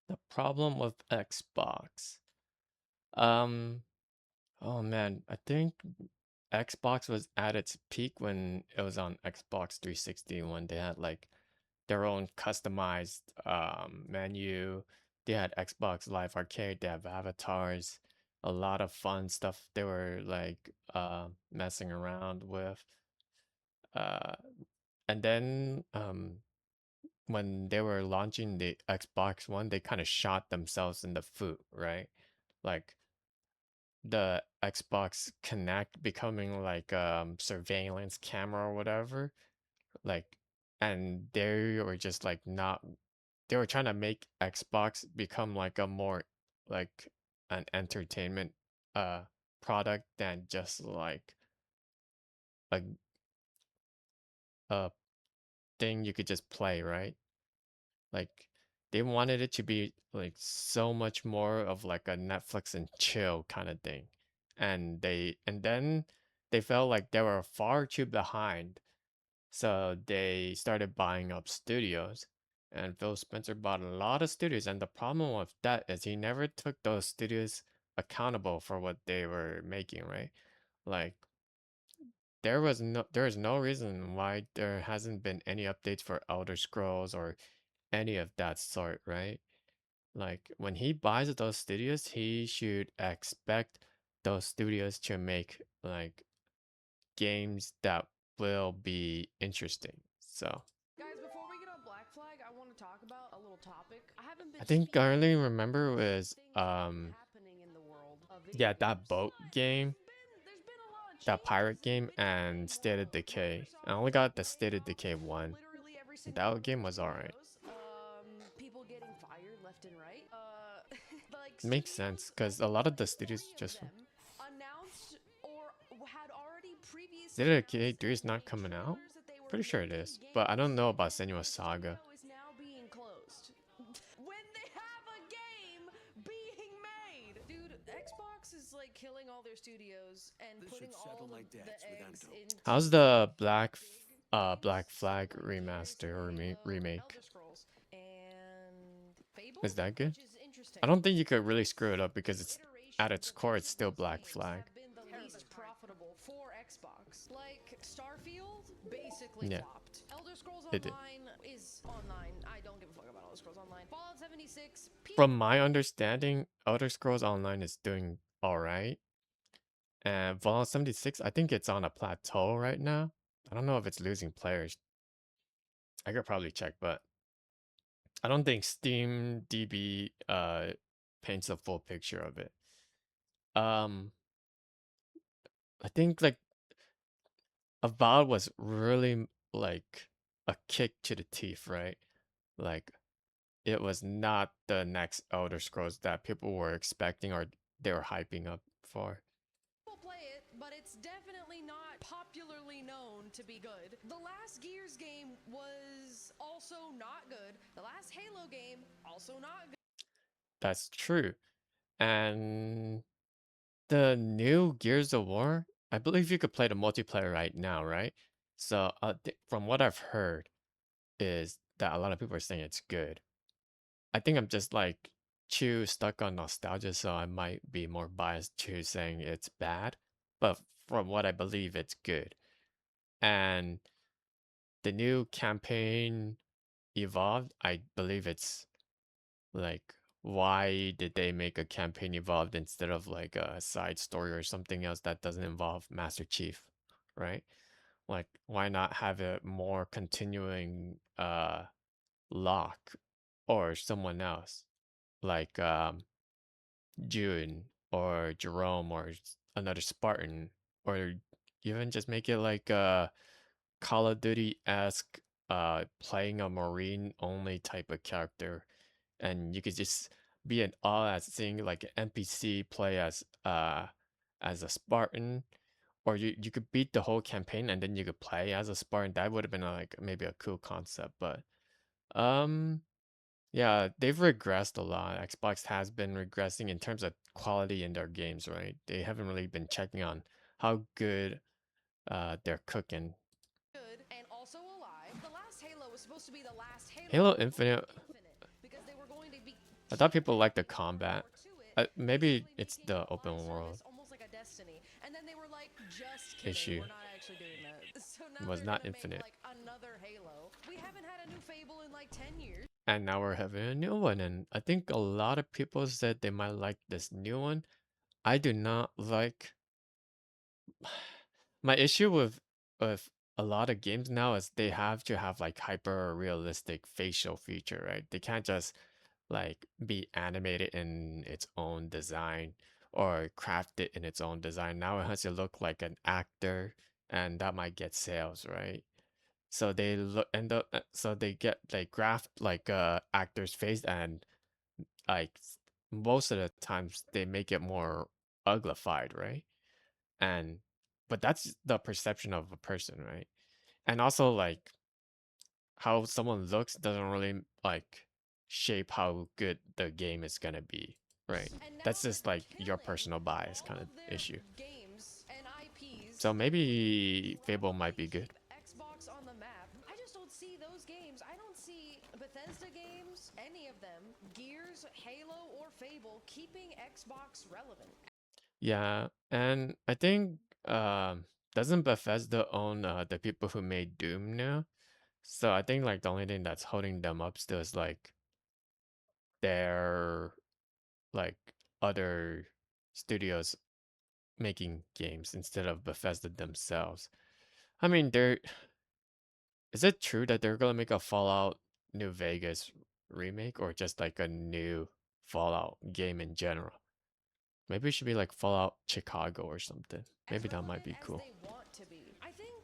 The problem with Xbox. Um, oh man, I think Xbox was at its peak when it was on Xbox 360 when they had like their own customized menu. They had Xbox Live Arcade, they have avatars, a lot of fun stuff they were like messing around with. Uh and then when they were launching the Xbox One, they kind of shot themselves in the foot, right? Like the Xbox Connect becoming like surveillance camera or whatever. Like and they were just like not they were trying to make Xbox become like a more like an entertainment uh product than just like a a thing you could just play, right? Like they wanted it to be like so much more of like a Netflix and chill kind of thing. And then they felt like they were far too behind. So they started buying up studios. And Phil Spencer bought a lot of studios. And the problem with that is he never took those studios accountable for what they were making, right? Like there is no reason why there hasn't been any updates for Elder Scrolls or any of that sort, right? Like when he buys those studios, he should expect those studios to make like games that will be interesting. So Guys, before we get on Black Flag, I want to talk about a little topic. I haven't I been think I speaking only lately remember about was things that have been happening in the world of video yeah, that games. boat But game, there's been a lot of that changes. pirate game, Video and game State of world. Decay. I Microsoft only is got the laying State of off Decay one. literally every single one That of their game was alright. studios. People getting fired left and right. Like Makes sense studios, because like a lot of the studios majority of just them announced or had already State previously of Decay announced 3 and is not made coming out. trailers that they were Pretty sure it making is, but I games, don't know about and Senua the studio Saga. is now being closed. When they have a game being made, dude, Xbox is like killing all their studios and This putting should settle all of my the debts with eggs Emto. How's into the big games Black Flag like remaster or recently remake? Elder Scrolls and Fable, Is that good? which is I interesting. don't think you could really screw it up because These it's at iterations its of core each it's of still those Black games Flag. have been the least profitable for Xbox. Like Starfield basically Yeah, flopped. Elder Scrolls it did. Online is online. I don't give a fuck about Elder Scrolls Online. Fallout 76, From my understanding, Elder Scrolls Online is doing alright. And Fallout 76, I think it's on a plateau right now. I don't know if it's losing players. I could probably check, but I don't think Steam DB paints a full picture of it. Um I think like Avowed was really like a kick to the teeth, right? Like it was not the next Elder Scrolls that people were expecting or they were hyping up for. people play it, but it's definitely not popularly known to be good. The last Gears game was also not good. The last Halo game, also not good. That's true. And the new Gears of War, I believe you could play the multiplayer right now, right? So, from what I've heard, is that a lot of people are saying it's good. I think I'm just like too stuck on nostalgia, so I might be more biased to saying it's bad. But from what I believe, it's good. And the new campaign evolved. I believe it's like, why did they make a campaign evolved instead of like a side story or something else that doesn't involve Master Chief, right? Like, why not have it more continuing Locke or someone else like June or Jerome or another Spartan, or even just make it like Call of Duty-esque playing a Marine only type of character, and you could just be an all as seeing like an NPC play as a Spartan, or you could beat the whole campaign and then you could play as a Spartan. That would have been like maybe a cool concept, but um yeah, they've regressed a lot. Xbox has been regressing in terms of quality in their games, right? They haven't really been checking on how good they're cooking. Good and also alive. The last Halo was supposed to be the last Halo Halo before Infinite, Infinite because they were going to be I thought people And liked the add combat. more to it, Maybe basically it's making the a live open world service almost like a Destiny. And then they were like, just kidding, issue. we're not actually doing that. So now Was they're not gonna make infinite. like another Halo. We haven't had a new Fable in like 10 years. And now we're having a new one, and I think a lot of people said they might like this new one. I do not like my issue with a lot of games now is they have to have like hyper realistic facial feature, right? They can't just like be animated in its own design or crafted in its own design. Now it has to look like an actor, and that might get sales, right? So they look end up so they get like graft like actor's face, and like most of the times they make it more uglified, right? And but that's the perception of a person, right? And also like how someone looks doesn't really like shape how good the game is gonna be, right? And now That's they're just like your killing personal bias all kind of of their issue. games and IPs So that maybe Fable might probably be keep good. Xbox on the map. I just don't see those games. I don't see Bethesda games, any of them, Gears, Halo, or Fable, keeping Xbox relevant. Yeah, and I think doesn't Bethesda own the people who made Doom now? So I think like the only thing that's holding them up still is like their like other studios making games instead of Bethesda themselves. I mean, is it true that they're gonna make a Fallout New Vegas remake or just like a new Fallout game in general? Maybe it should be like Fallout Chicago or something. As Maybe that might relevant be as cool. they want to be. I think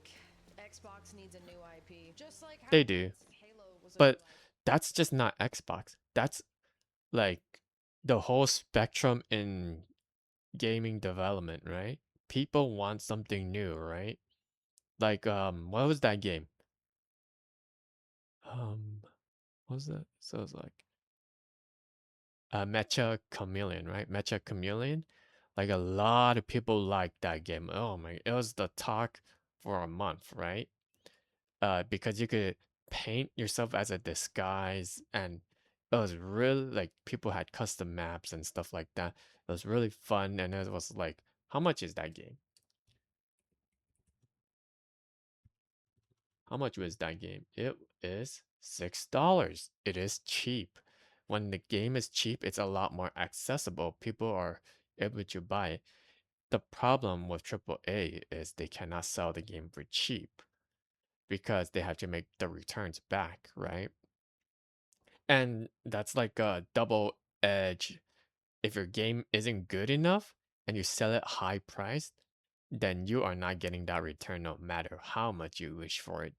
Xbox needs a new IP, just like how They do, once Halo was a new but IP. that's just not Xbox. That's like the whole spectrum in gaming development, right? People want something new, right? Like what was that game? Um what was that? So it's like Mecha Chameleon, right? Mecha Chameleon. Like a lot of people liked that game. Oh my, it was the talk for a month, right? Because you could paint yourself as a disguise, and it was really like people had custom maps and stuff like that. It was really fun, and it was like, how much is that game? How much was that game? It is $6. It is cheap. When the game is cheap, it's a lot more accessible. People are able to buy it. The problem with AAA is they cannot sell the game for cheap because they have to make the returns back, right? And that's like a double edge. If your game isn't good enough and you sell it high priced, then you are not getting that return no matter how much you wish for it.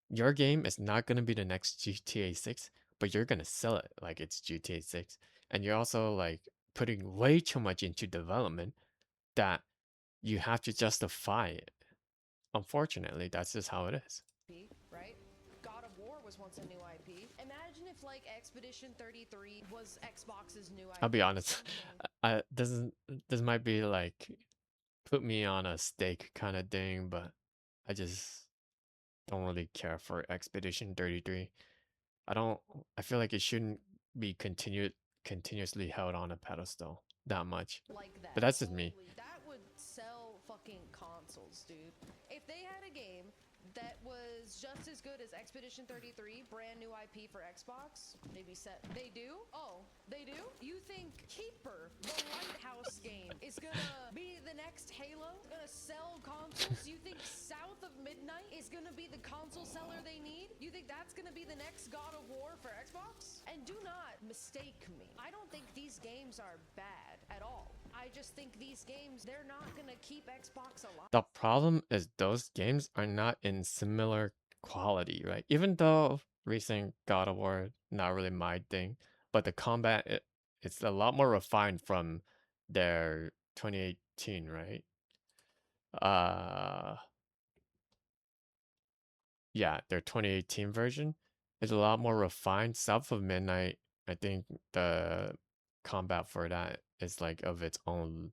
Your game is not going to be the next GTA 6, but you're going to sell it like it's GTA 6. And you're also like putting way too much into development that you have to justify it. Unfortunately, that's just how it is. Right? God of War was once a new IP. Imagine if like Expedition 33 was Xbox's new I'll be IP. honest. This might be like put me on a stake kind of thing, but I just don't really care for Expedition 33. I don't I feel like it shouldn't be continuously held on a pedestal that much. Like But that. that's just me. Holy, that would sell fucking consoles, dude. If they had a game that was just as good as Expedition 33, brand new IP for Xbox, they'd be set. They do? Oh, they do? You think Keeper, the Lighthouse game, is gonna be the next Halo? Gonna sell consoles? You think South of Midnight is gonna be the console seller they need? You think that's gonna be the next God of War for Xbox? And do not mistake me. I don't think these games are bad at all. I just think these games, they're not gonna keep Xbox alive. The problem is those games are not in similar quality, right? Even though recent God of War not really my thing, but the combat it's a lot more refined from their 2018, right? Uh yeah, their 2018 version is a lot more refined. South of Midnight, I think the combat for that is like of its own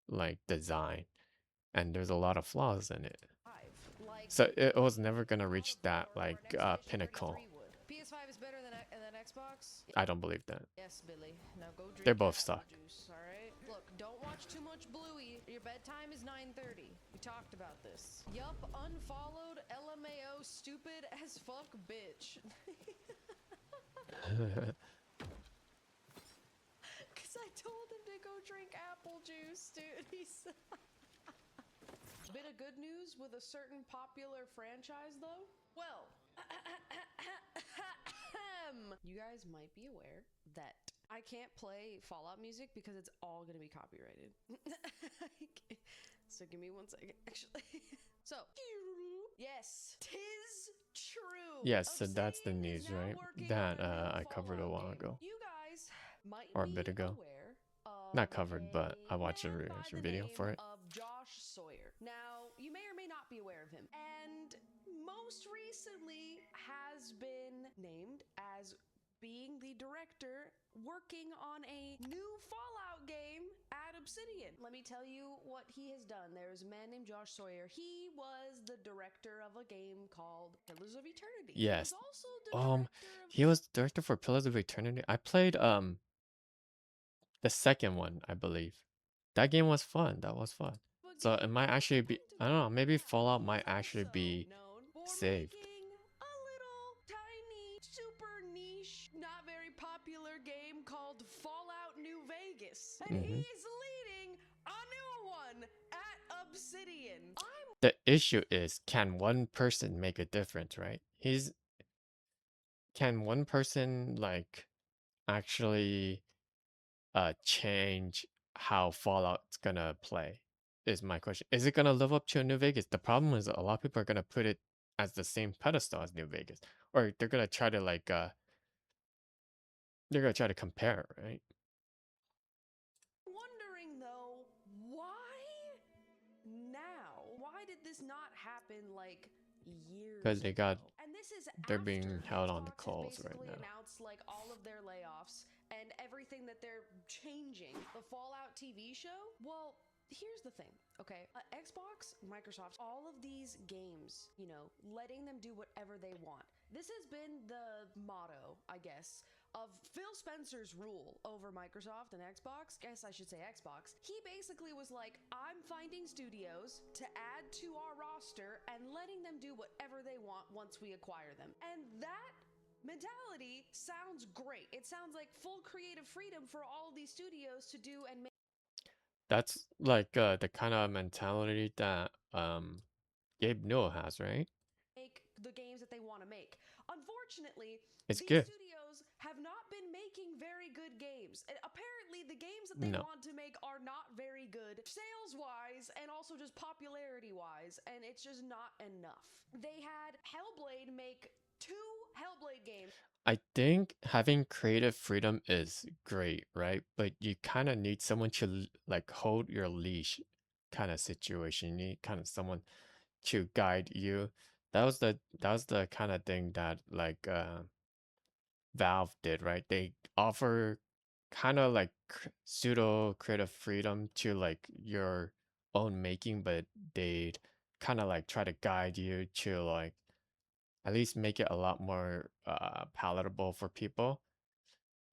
like design, and there's a lot of flaws in it. Like So it was never gonna God reach of that War or like an Expedition pinnacle. 33 would. PS5 is better than Xbox? I don't believe that. Yes, Billy. Now go They're drink your both apple stuck. juice, all right? Look, don't watch too much Bluey. Your bedtime is 9:30. We talked about this. Yup, unfollowed LMAO stupid as fuck bitch. Cause I told him to go drink apple juice, dude. He's bit of good news with a certain popular franchise though. Well, you guys might be aware that I can't play Fallout music because it's all gonna be copyrighted. So give me 1 second, actually. So, yes, tis true. Yes, so that's the Obsidian is news, now right? working That on a new I covered a Fallout while game. ago. You guys might Or a bit be ago. aware Not of covered, but I a watched a man by reaction the video name for it. of Josh Sawyer. Now, you may or may not be aware of him. And most recently has been named as being the director working on a new Fallout game at Obsidian. Let me tell you what he has done. There's a man named Josh Sawyer. He was the director of a game called Pillars of Eternity. He was Yes. also the director of He was director for Pillars of Eternity. I played the second one, I believe. That game was fun. That was fun. a So it game might actually be, meant to I don't know, maybe yeah, Fallout he's might actually also be known for saved. making a little tiny, super niche, not very popular game called Fallout New Vegas. And he is leading a new one at Obsidian. The issue is, can one person make a difference, right? Can one person like actually change how Fallout's gonna play? Is my question. Is it gonna live up to New Vegas? The problem is a lot of people are gonna put it as the same pedestal as New Vegas. Or they're gonna try to like they're gonna try to compare, right? Wondering though, why now? Why did this not happen like Because years they ago? got And this is they're after being held on the Xbox has calls right basically now. announced like all of their layoffs and everything that they're changing. The Fallout TV show? Well, here's the thing, okay? Xbox, Microsoft, all of these games, you know, letting them do whatever they want. This has been the motto, I guess, of Phil Spencer's rule over Microsoft and Xbox. Guess I should say Xbox. He basically was like, I'm finding studios to add to our roster and letting them do whatever they want once we acquire them. And that mentality sounds great. It sounds like full creative freedom for all of these studios to do and make That's like the kind of mentality that Gabe Newell has, right? the games that they want to make. Unfortunately, It's these good. studios have not been making very good games. And apparently, the games that they No. want to make are not very good sales-wise and also just popularity-wise, and it's just not enough. They had Hellblade make 2 Hellblade games. I think having creative freedom is great, right? But you kind of need someone to like hold your leash kind of situation. You need kind of someone to guide you. That was the kind of thing that like Valve did, right? They offer kind of like pseudo creative freedom to like your own making, but they'd kind of like try to guide you to like at least make it a lot more palatable for people.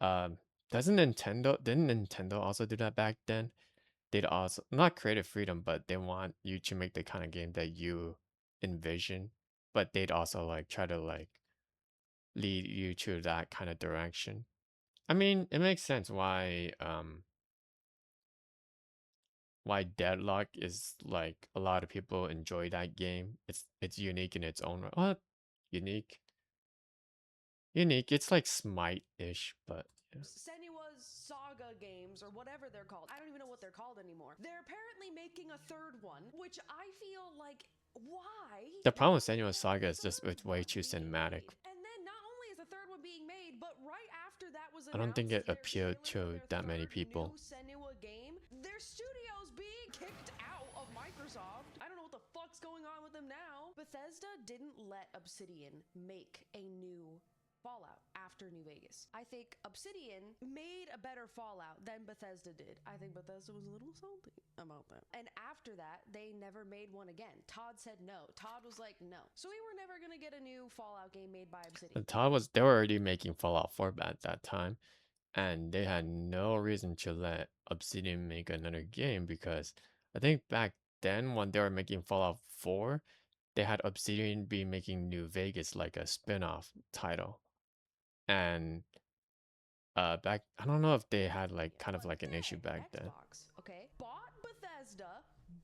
Um, doesn't Nintendo didn't Nintendo also do that back then? They'd also not creative freedom, but they want you to make the kind of game that you envision, but they'd also like try to like lead you to that kind of direction. I mean, it makes sense why Deadlock is like a lot of people enjoy that game. It's unique in its own way. Well, unique. Unique. It's like Smite-ish, but yeah. Senua's Saga games, or whatever they're called. I don't even know what they're called anymore. They're apparently making a 3rd one, which I feel like, why? The problem with Why Senua's is Saga a is just 3rd it's way one too being cinematic. made? And then not only is the 3rd one being made, but right after that was I don't think announced, it their appealed trailer for to their that many 3rd new people. Senua game, their studio's being kicked out of Microsoft. I don't know what the fuck's going on with them now. Bethesda didn't let Obsidian make a new Fallout after New Vegas. I think Obsidian made a better Fallout than Bethesda did. I think Bethesda was a little salty about that. And after that, they never made one again. Todd said no. Todd was like, no. So we were never going to get a new Fallout game made by Obsidian. And Todd was they were already making Fallout 4 at that time, and they had no reason to let Obsidian make another game because I think back then when they were making Fallout 4, they had Obsidian be making New Vegas like a spin-off title. And back I don't know if they had like kind of But like an issue then back then. Xbox, okay, bought Bethesda,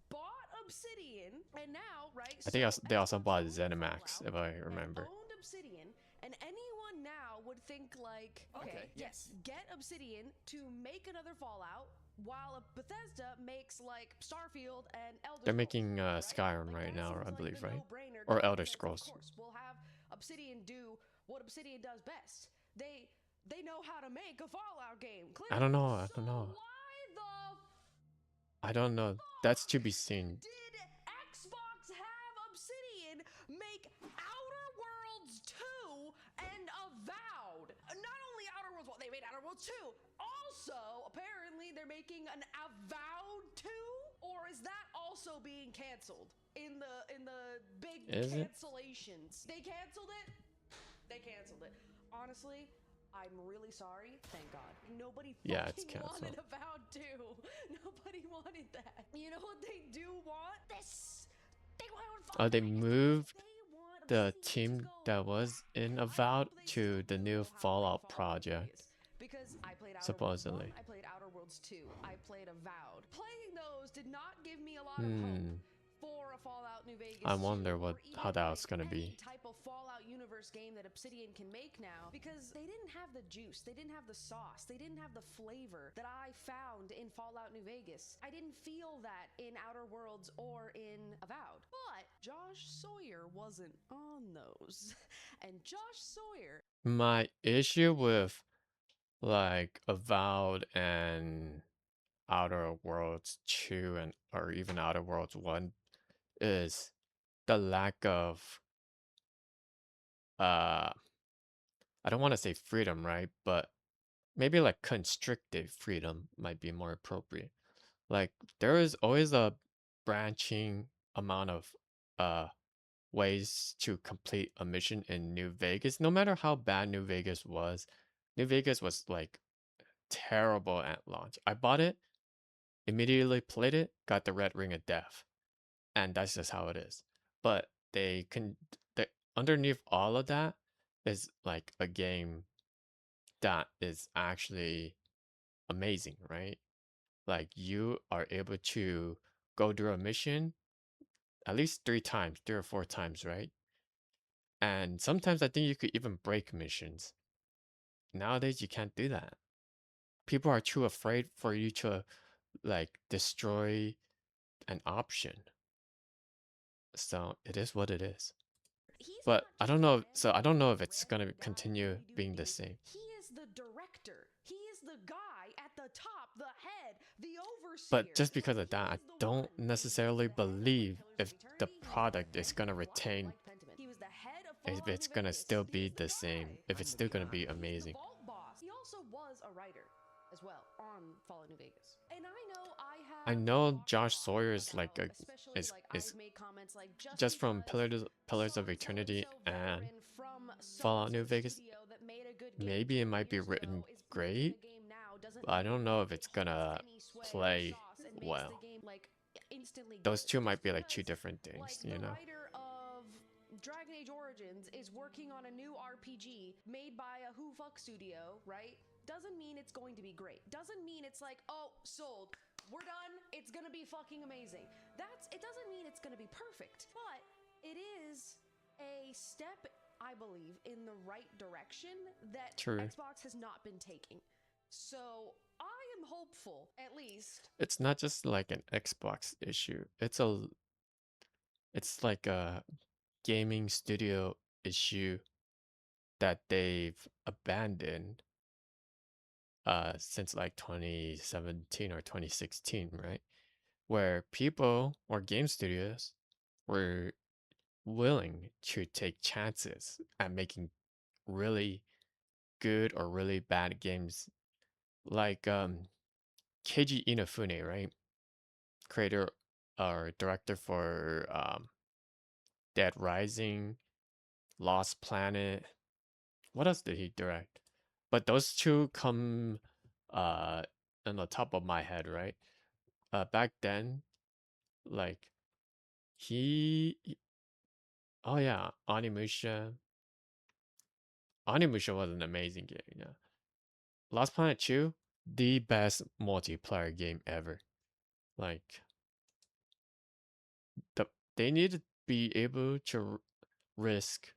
bought Obsidian, and now, right? I So think they also Xbox bought owned ZeniMax, if I Fallout and remember. owned Obsidian, and anyone now would think like, okay, yes, get Obsidian to make another Fallout, while Bethesda makes like Starfield and Elder They're Scrolls, making right? Skyrim Like right that now, seems I like believe, the right? no-brainer Or common Elder sense. Of Scrolls. course, we'll have Obsidian do what Obsidian does best. They know how to make a Fallout game, I clearly. don't know. I So don't know. why the I don't know. That's to be seen. did Xbox have Obsidian make Outer Worlds 2 and Avowed? Not only Outer Worlds 1, they made Outer Worlds 2. Also, apparently they're making an Avowed 2, or is that also being canceled in the big Is it? cancellations? They canceled it. They canceled it. Honestly, I'm really sorry. Thank God. Nobody Yeah, it's fucking wanted canceled. Avowed 2. Nobody wanted that. You know what they do want? This. They want Oh, fucking they moved They want the Obsidian to team go. that was in I Avowed hope they to still the do new know how to make Fallout Fallout New project, Vegas. Because I played Outer Worlds 1, supposedly. I played Outer Worlds 2, I played Avowed. Playing those did not give me a lot of hope Hmm. for a Fallout New Vegas I 2, wonder or how even that was like gonna any be. type of Fallout universe game that Obsidian can make now, because they didn't have the juice, they didn't have the sauce, they didn't have the flavor that I found in Fallout New Vegas. I didn't feel that in Outer Worlds or in Avowed. But Josh Sawyer wasn't on those. And Josh Sawyer. My issue with like Avowed and Outer Worlds 2 and or even Outer Worlds 1 is the lack of uh I don't want to say freedom, right? But maybe like constricted freedom might be more appropriate. Like there is always a branching amount of uh ways to complete a mission in New Vegas. No matter how bad New Vegas was, New Vegas was like terrible at launch. I bought it, immediately played it, got the red ring of death. And that's just how it is. But the underneath all of that is like a game that is actually amazing, right? Like you are able to go through a mission at least 3 times, 3 or 4 times, right? And sometimes I think you could even break missions. Nowadays you can't do that. People are too afraid for you to like destroy an option. So it is what it is. He's But not I just don't the know. head So I don't know if it's red gonna guy continue doody doody being the doo. same. He is the director. He is the guy at the top, the head, the But overseer. just because Like of he that, I is the don't one. He was necessarily the head of like believe Pillars of if the Eternity. He was the product is head gonna of Fallout. I retain, like Pentiment. He was the head of if Fallout it's New gonna Vegas. still He be is the the same, guy. if it's still gonna be He's the amazing. vault boss. He also was a writer as well on Fallout New Vegas. And I know I I have know talked a Josh lot Sawyer is like about, a especially like is I've made comments like just just from because Pillars of so and Eternity so and veteran from so and Fallout so New Vegas. studio that made a good game Maybe it 20 might be years written ago is making a great, game now doesn't but I don't mean know if it it's has gonna any sway or play sauce and makes the well. game like instantly Those good. two might Just be like two because different like things, the you know? writer of Dragon Age Origins is working on a new RPG made by a who fuck studio, right? Doesn't mean it's going to be great. Doesn't mean it's like, oh, sold. We're done. It's gonna be fucking amazing. It doesn't mean it's gonna be perfect, but it is a step, I believe, in the right direction that True. Xbox has not been taking. So I am hopeful, at least. It's not just like an Xbox issue. It's like a gaming studio issue that they've abandoned since like 2017 or 2016, right? Where people or game studios were willing to take chances at making really good or really bad games, like Keiji Inafune, right? Creator or director for Dead Rising, Lost Planet. What else did he direct? But those two come uh on the top of my head, right? Back then, like oh yeah, Onimusha. Onimusha was an amazing game, yeah. Lost Planet 2, the best multiplayer game ever. Like the they need to be able to risk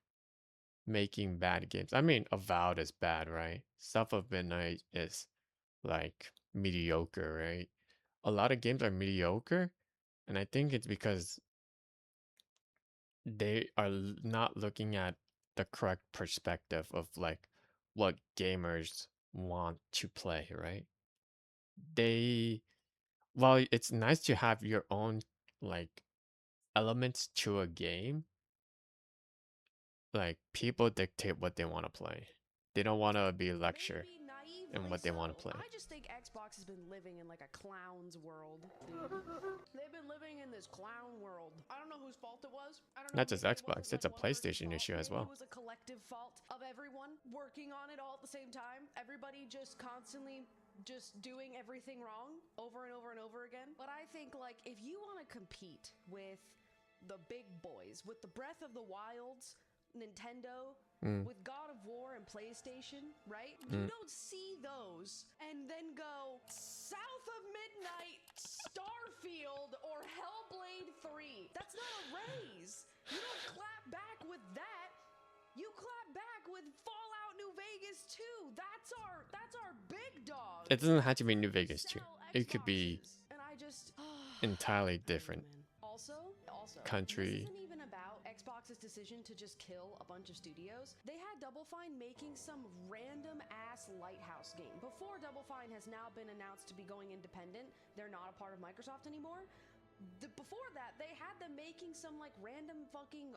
making bad games. I mean, Avowed is bad, right? Stuff of Midnight is like mediocre, right? A lot of games are mediocre, and I think it's because they are not looking at the correct perspective of like what gamers want to play, right? They While it's nice to have your own like elements to a game, like people dictate what they want to play. They don't want to be lectured Maybe in naively what they so. want to play. I just think Xbox has been living in like a clown's world, dude. They've been living in this clown world. I don't know whose fault it was. I don't know. Not just Maybe it wasn't Xbox, like it's a one person's PlayStation fault. issue as Maybe it well. was a collective fault of everyone working on it all at the same time. Everybody just constantly just doing everything wrong over and over and over again. But I think like if you want to compete with the big boys, with the Breath of the Wilds, Nintendo, Mm, with God of War and PlayStation, right? You mm. don't see those and then go South of Midnight, Starfield, or Hellblade 3. That's not a raise. You don't clap back with that. You clap back with Fallout New Vegas 2. That's our big It dogs doesn't have to be New that Vegas too. sell It could be Xboxes. And I just entirely I don't know, different man. Also, this country. isn't even about Xbox's decision to just kill a bunch of studios. They had Double Fine making some random ass Lighthouse game. Before Double Fine has now been announced to be going independent, they're not a part of Microsoft anymore. Before that, they had them making some like random fucking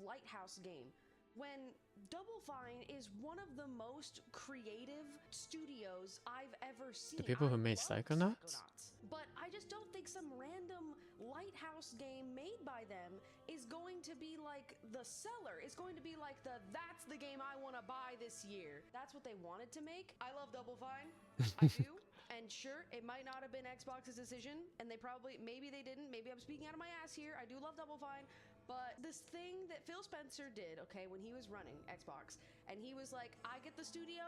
Lighthouse game. When Double Fine is one of the most creative studios I've ever The seen. people I who made love Psychonauts? Psychonauts, but I just don't think some random Lighthouse game made by them is going to be like the seller. It's going to be like that's the game I want to buy this year. That's what they wanted to make. I love Double Fine. I do. And sure, it might not have been Xbox's decision, and maybe they didn't. Maybe I'm speaking out of my ass here. I do love Double Fine. But this thing that Phil Spencer did, okay, when he was running Xbox, and he was like, I get the studio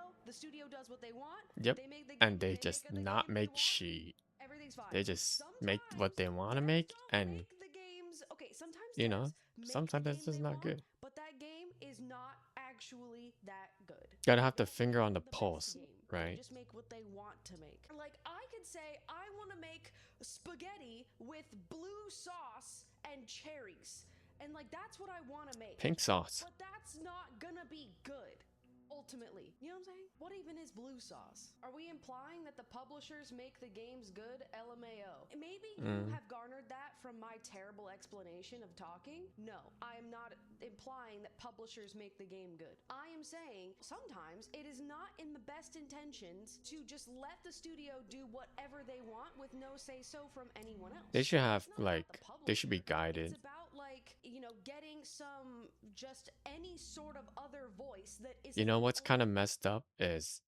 does what they want, Yep. they make the And game, they they make just the not game they make want, shit. everything's fine. They just make what Sometimes they want to devs make, don't and make the games, okay, sometimes you know, devs make the sometimes it's game just they not want, good. but that game is not actually that good. Gotta They have the don't finger make on the the best pulse, game. They right? just make what they want to make. Like, I could say, I want to make spaghetti with blue sauce and cherries. And like that's what I want to make. Pink sauce. But that's not gonna be good. Ultimately, you know what I'm saying? What even is blue sauce? Are we implying that the publishers make the games good? LMAO. Maybe you Mm. have garnered that from my terrible explanation of talking. No, I am not implying that publishers make the game good. I am saying sometimes it is not in the best intentions to just let the studio do whatever they want with no say so from anyone They else. should have It's not about the like they should be publisher. It's guided. about like, getting some just any sort of other voice that You isn't know the what's kind of only messed up is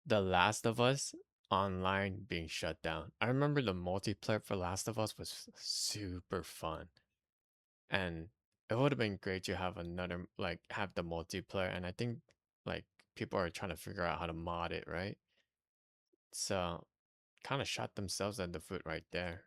The Last of Us online being shut down. I remember the multiplayer for Last of Us was super fun. And it would have been great to have another like have the multiplayer, and I think like people are trying to figure out how to mod it, right? So kind of shot themselves at the foot right there.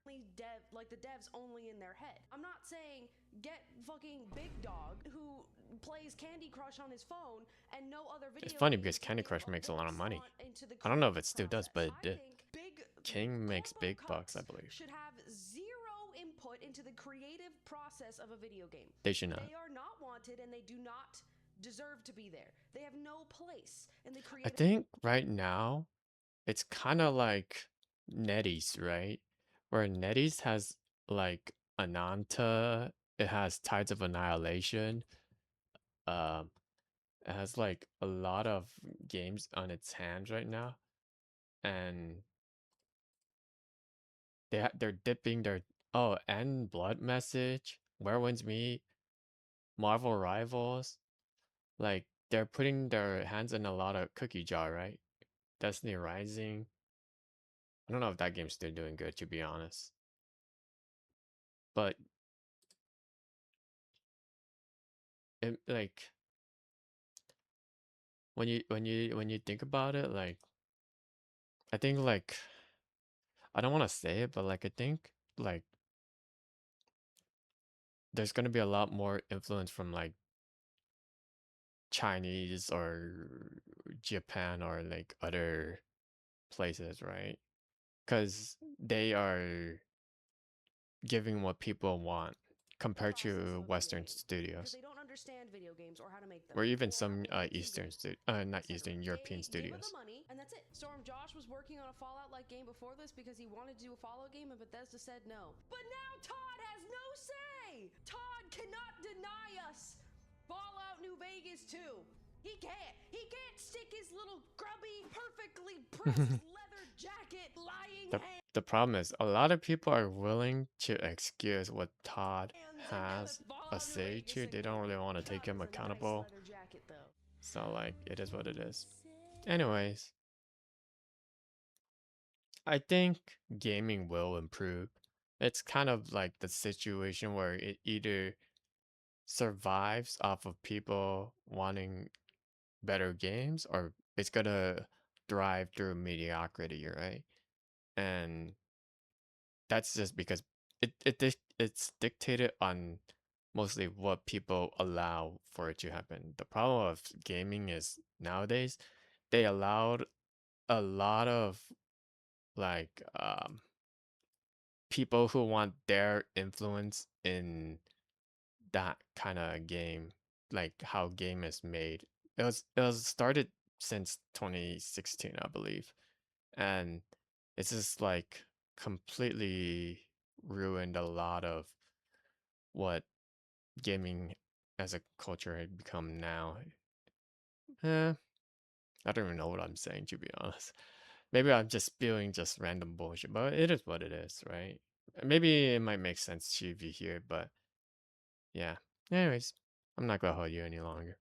the devs only in their head. I'm not saying get fucking Big Dog who plays Candy Crush on his phone and no other It's video funny because games to Candy give Crush a makes a lot of voice money. into the I don't know if creative it still does, process. but it I did. think big King makes Corpo big bucks, I Cups believe. should have zero input into the creative process of a video game. They should not. They are not wanted and they do not deserve to be there. They have no place in the I creative. think right now it's kind of like NetEase, right? Where NetEase has like Ananta, it has Tides of Annihilation, um, It has like a lot of games on its hands right now, and they're dipping their and Blood Message, Where Winds Meet, Marvel Rivals, like they're putting their hands in a lot of cookie jar, right? Destiny Rising. I don't know if that game's still doing good, to be honest. But it, like when you think about it, like I think like I don't want to say it, but like I think like there's gonna be a lot more influence from like Chinese or Japan or like other places, right? Because they are giving what people want compared Process to of a video Western game because studios they don't understand video games or how to make them or even or how some to make kids Eastern enjoy them, not etc. Eastern European They gave them the studios. money and that's it. Storm Josh was working on a Fallout like game before this because he wanted to do a Fallout game and Bethesda said no. But now Todd has no say. Todd cannot deny us Fallout New Vegas 2. He can't. He can't stick his little grubby, perfectly pressed leather jacket lying the the problem is a lot of people are willing to excuse what Todd hands and go with has a Fallout New say Vegas to. They again. don't really want to take Cover him for the nice accountable. leather jacket though. So like it is what it You is. say. Anyways, I think gaming will improve. It's kind of like the situation where it either survives off of people wanting better games or it's gonna thrive through mediocrity, right? And that's just because it's dictated on mostly what people allow for it to happen. The problem of gaming is nowadays they allowed a lot of like people who want their influence in that kind of game, like how game is made. It was started since 2016, I believe, and it's just like completely ruined a lot of what gaming as a culture had become now. Eh, I don't even know what I'm saying, to be honest. Maybe I'm just spewing just random bullshit, but it is what it is, right? Maybe it might make sense to you here, but yeah. Anyways, I'm not gonna hold you any longer.